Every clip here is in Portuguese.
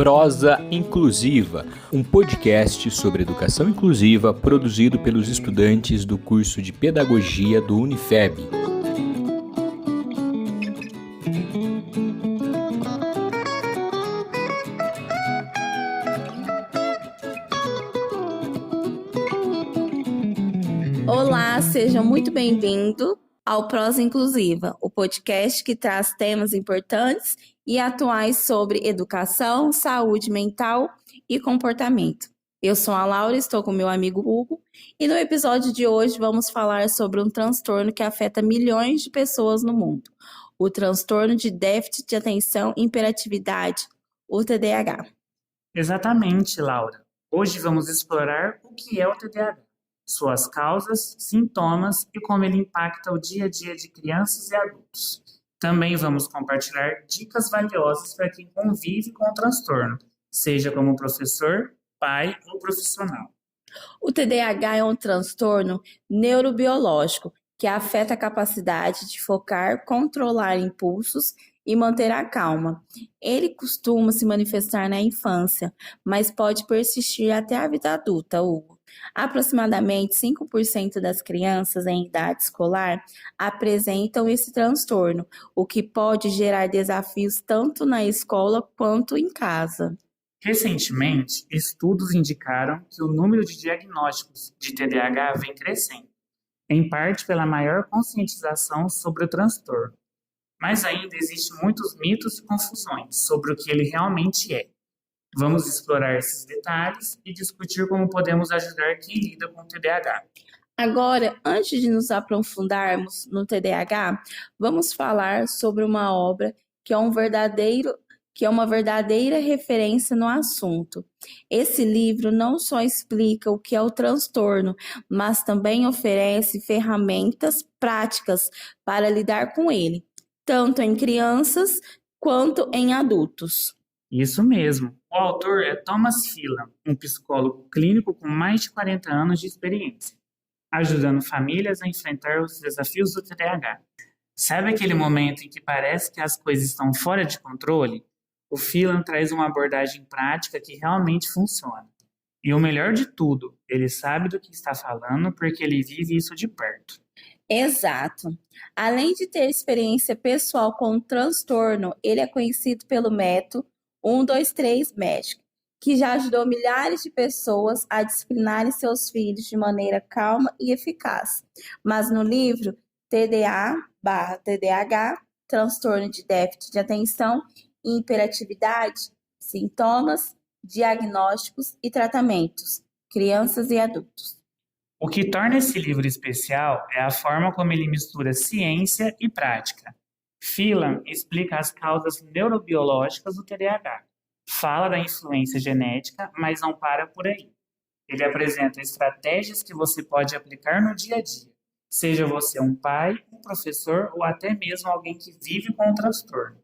Prosa Inclusiva, um podcast sobre educação inclusiva produzido pelos estudantes do curso de Pedagogia do Unifeb. Olá, seja muito bem-vindo ao Prosa Inclusiva, o podcast que traz temas importantes e atuais sobre educação, saúde mental e comportamento. Eu sou a Laura, estou com meu amigo Hugo, e no episódio de hoje vamos falar sobre um transtorno que afeta milhões de pessoas no mundo, o transtorno de déficit de atenção e hiperatividade, o TDAH. Exatamente, Laura. Hoje vamos explorar o que é o TDAH, suas causas, sintomas e como ele impacta o dia a dia de crianças e adultos. Também vamos compartilhar dicas valiosas para quem convive com o transtorno, seja como professor, pai ou profissional. O TDAH é um transtorno neurobiológico que afeta a capacidade de focar, controlar impulsos e manter a calma. Ele costuma se manifestar na infância, mas pode persistir até a vida adulta, Hugo. Aproximadamente 5% das crianças em idade escolar apresentam esse transtorno, o que pode gerar desafios tanto na escola quanto em casa. Recentemente, estudos indicaram que o número de diagnósticos de TDAH vem crescendo, em parte pela maior conscientização sobre o transtorno. Mas ainda existem muitos mitos e confusões sobre o que ele realmente é. Vamos explorar esses detalhes e discutir como podemos ajudar quem lida com o TDAH. Agora, antes de nos aprofundarmos no TDAH, vamos falar sobre uma obra que é uma verdadeira referência no assunto. Esse livro não só explica o que é o transtorno, mas também oferece ferramentas práticas para lidar com ele, tanto em crianças quanto em adultos. Isso mesmo. O autor é Thomas Phelan, um psicólogo clínico com mais de 40 anos de experiência, ajudando famílias a enfrentar os desafios do TDAH. Sabe aquele momento em que parece que as coisas estão fora de controle? O Phelan traz uma abordagem prática que realmente funciona. E o melhor de tudo, ele sabe do que está falando porque ele vive isso de perto. Exato. Além de ter experiência pessoal com o transtorno, ele é conhecido pelo método 1-2-3 Magic, que já ajudou milhares de pessoas a disciplinarem seus filhos de maneira calma e eficaz. Mas no livro TDA/TDAH, transtorno de déficit de atenção e hiperatividade, sintomas, diagnósticos e tratamentos, crianças e adultos. O que torna esse livro especial é a forma como ele mistura ciência e prática. Phelan explica as causas neurobiológicas do TDAH. Fala da influência genética, mas não para por aí. Ele apresenta estratégias que você pode aplicar no dia a dia, seja você um pai, um professor ou até mesmo alguém que vive com o transtorno.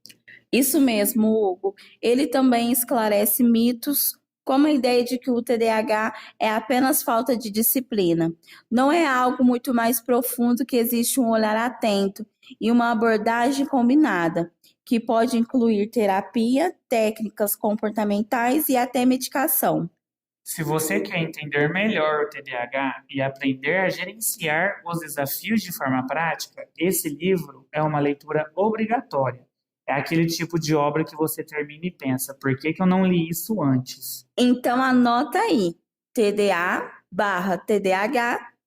Isso mesmo, Hugo. Ele também esclarece mitos, como a ideia de que o TDAH é apenas falta de disciplina. Não é algo muito mais profundo, que existe um olhar atento e uma abordagem combinada, que pode incluir terapia, técnicas comportamentais e até medicação. Se você quer entender melhor o TDAH e aprender a gerenciar os desafios de forma prática, esse livro é uma leitura obrigatória. É aquele tipo de obra que você termina e pensa, por que eu não li isso antes? Então anota aí, TDA/TDAH,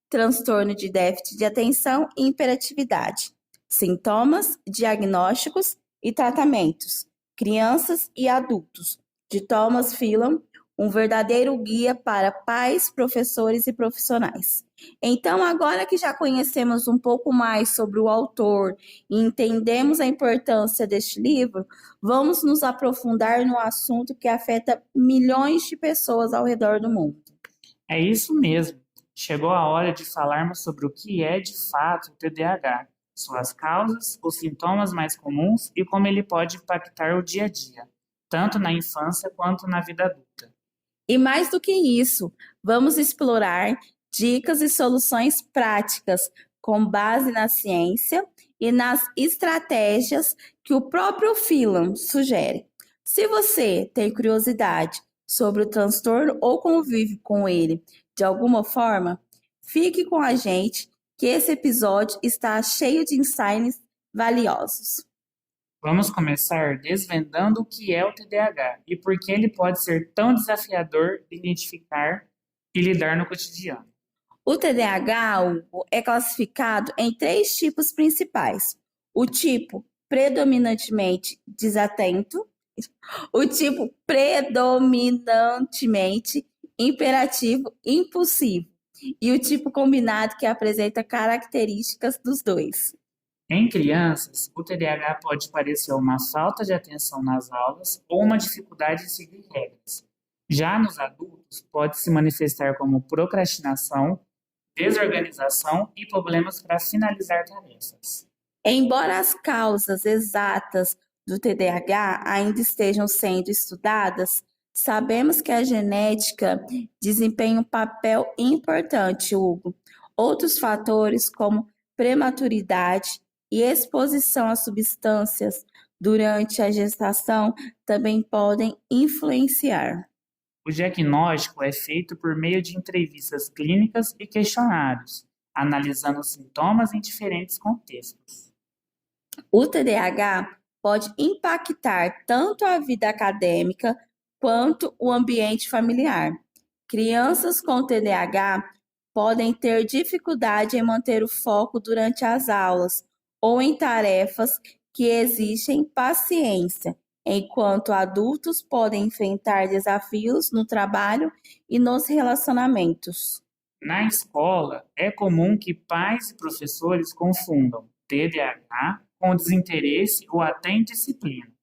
transtorno de déficit de atenção e hiperatividade. Sintomas, diagnósticos e tratamentos, crianças e adultos, de Thomas Phelan, um verdadeiro guia para pais, professores e profissionais. Então, agora que já conhecemos um pouco mais sobre o autor e entendemos a importância deste livro, vamos nos aprofundar no assunto que afeta milhões de pessoas ao redor do mundo. É isso mesmo. Chegou a hora de falarmos sobre o que é de fato o TDAH, suas causas, os sintomas mais comuns e como ele pode impactar o dia a dia, tanto na infância quanto na vida adulta. E mais do que isso, vamos explorar dicas e soluções práticas com base na ciência e nas estratégias que o próprio Phelan sugere. Se você tem curiosidade sobre o transtorno ou convive com ele de alguma forma, fique com a gente que esse episódio está cheio de insights valiosos. Vamos começar desvendando o que é o TDAH e por que ele pode ser tão desafiador de identificar e lidar no cotidiano. O TDAH, Hugo, é classificado em 3 tipos principais: o tipo predominantemente desatento, o tipo predominantemente imperativo impulsivo e o tipo combinado, que apresenta características dos dois. Em crianças, o TDAH pode parecer uma falta de atenção nas aulas ou uma dificuldade de seguir regras. Já nos adultos, pode se manifestar como procrastinação, desorganização e problemas para finalizar tarefas. Embora as causas exatas do TDAH ainda estejam sendo estudadas, sabemos que a genética desempenha um papel importante, Hugo. Outros fatores, como prematuridade e exposição a substâncias durante a gestação, também podem influenciar. O diagnóstico é feito por meio de entrevistas clínicas e questionários, analisando sintomas em diferentes contextos. O TDAH pode impactar tanto a vida acadêmica quanto o ambiente familiar. Crianças com TDAH podem ter dificuldade em manter o foco durante as aulas ou em tarefas que exigem paciência, enquanto adultos podem enfrentar desafios no trabalho e nos relacionamentos. Na escola, é comum que pais e professores confundam TDAH com desinteresse ou até indisciplina.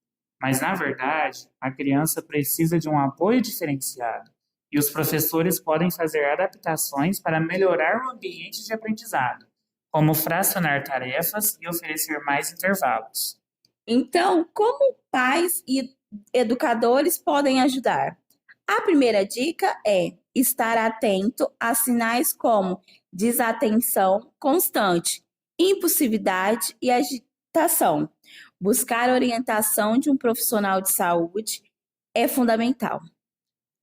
Mas, na verdade, a criança precisa de um apoio diferenciado e os professores podem fazer adaptações para melhorar o ambiente de aprendizado, como fracionar tarefas e oferecer mais intervalos. Então, como pais e educadores podem ajudar? A primeira dica é estar atento a sinais como desatenção constante, impulsividade e agitação. Buscar orientação de um profissional de saúde é fundamental.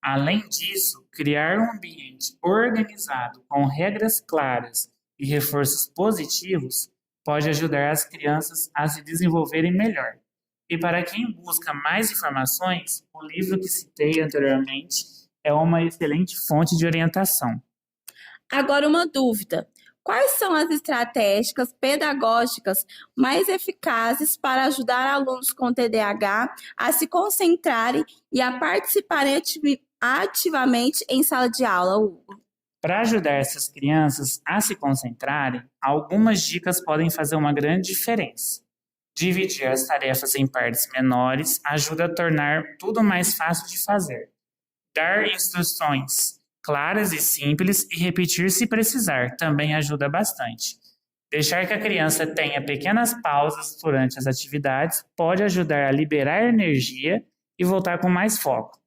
Além disso, criar um ambiente organizado com regras claras e reforços positivos pode ajudar as crianças a se desenvolverem melhor. E para quem busca mais informações, o livro que citei anteriormente é uma excelente fonte de orientação. Agora, uma dúvida: quais são as estratégias pedagógicas mais eficazes para ajudar alunos com TDAH a se concentrarem e a participarem ativamente em sala de aula, Hugo? Para ajudar essas crianças a se concentrarem, algumas dicas podem fazer uma grande diferença. Dividir as tarefas em partes menores ajuda a tornar tudo mais fácil de fazer. Dar instruções claras e simples e repetir se precisar também ajuda bastante. Deixar que a criança tenha pequenas pausas durante as atividades pode ajudar a liberar energia e voltar com mais foco.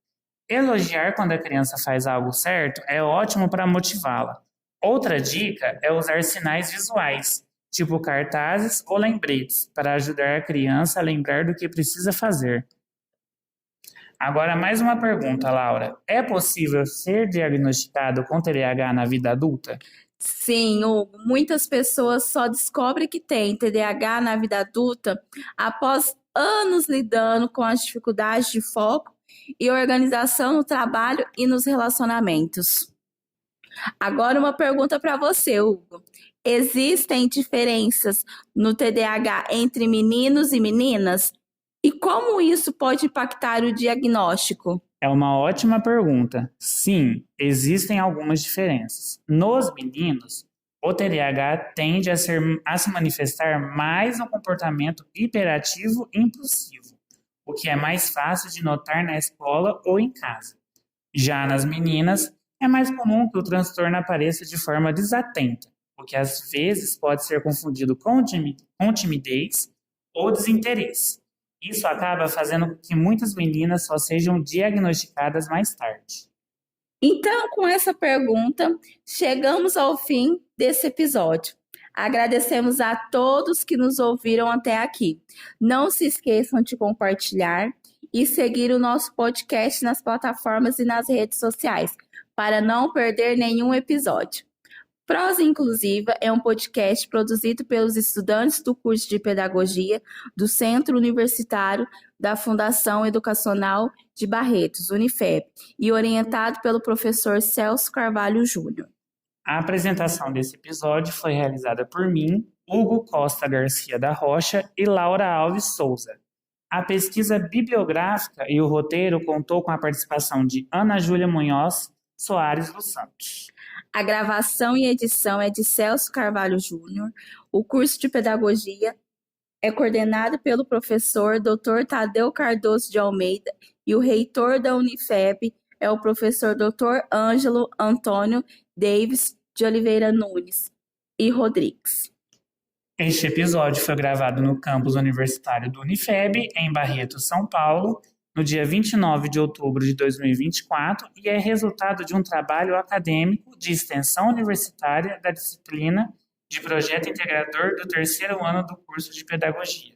Elogiar quando a criança faz algo certo é ótimo para motivá-la. Outra dica é usar sinais visuais, tipo cartazes ou lembretes, para ajudar a criança a lembrar do que precisa fazer. Agora, mais uma pergunta, Laura. É possível ser diagnosticado com TDAH na vida adulta? Sim, Hugo, muitas pessoas só descobrem que tem TDAH na vida adulta após anos lidando com as dificuldades de foco e organização no trabalho e nos relacionamentos. Agora, uma pergunta para você, Hugo. Existem diferenças no TDAH entre meninos e meninas? E como isso pode impactar o diagnóstico? É uma ótima pergunta. Sim, existem algumas diferenças. Nos meninos, o TDAH tende a se manifestar mais no comportamento hiperativo e impulsivo, o que é mais fácil de notar na escola ou em casa. Já nas meninas, é mais comum que o transtorno apareça de forma desatenta, o que às vezes pode ser confundido com timidez ou desinteresse. Isso acaba fazendo com que muitas meninas só sejam diagnosticadas mais tarde. Então, com essa pergunta, chegamos ao fim desse episódio. Agradecemos a todos que nos ouviram até aqui. Não se esqueçam de compartilhar e seguir o nosso podcast nas plataformas e nas redes sociais, para não perder nenhum episódio. Prosa Inclusiva é um podcast produzido pelos estudantes do curso de Pedagogia do Centro Universitário da Fundação Educacional de Barretos, Unifeb, e orientado pelo professor Celso Carvalho Júnior. A apresentação desse episódio foi realizada por mim, Hugo Costa Garcia da Rocha e Laura Alves Souza. A pesquisa bibliográfica e o roteiro contou com a participação de Ana Júlia Munhoz Soares dos Santos. A gravação e edição é de Celso Carvalho Júnior. O curso de Pedagogia é coordenado pelo professor Dr. Tadeu Cardoso de Almeida e o reitor da Unifeb é o professor Dr. Ângelo Antônio Davis de Oliveira Nunes e Rodrigues. Este episódio foi gravado no campus universitário do Unifeb, em Barretos, São Paulo, no dia 29 de outubro de 2024 e é resultado de um trabalho acadêmico de extensão universitária da disciplina de Projeto Integrador do terceiro ano do curso de Pedagogia.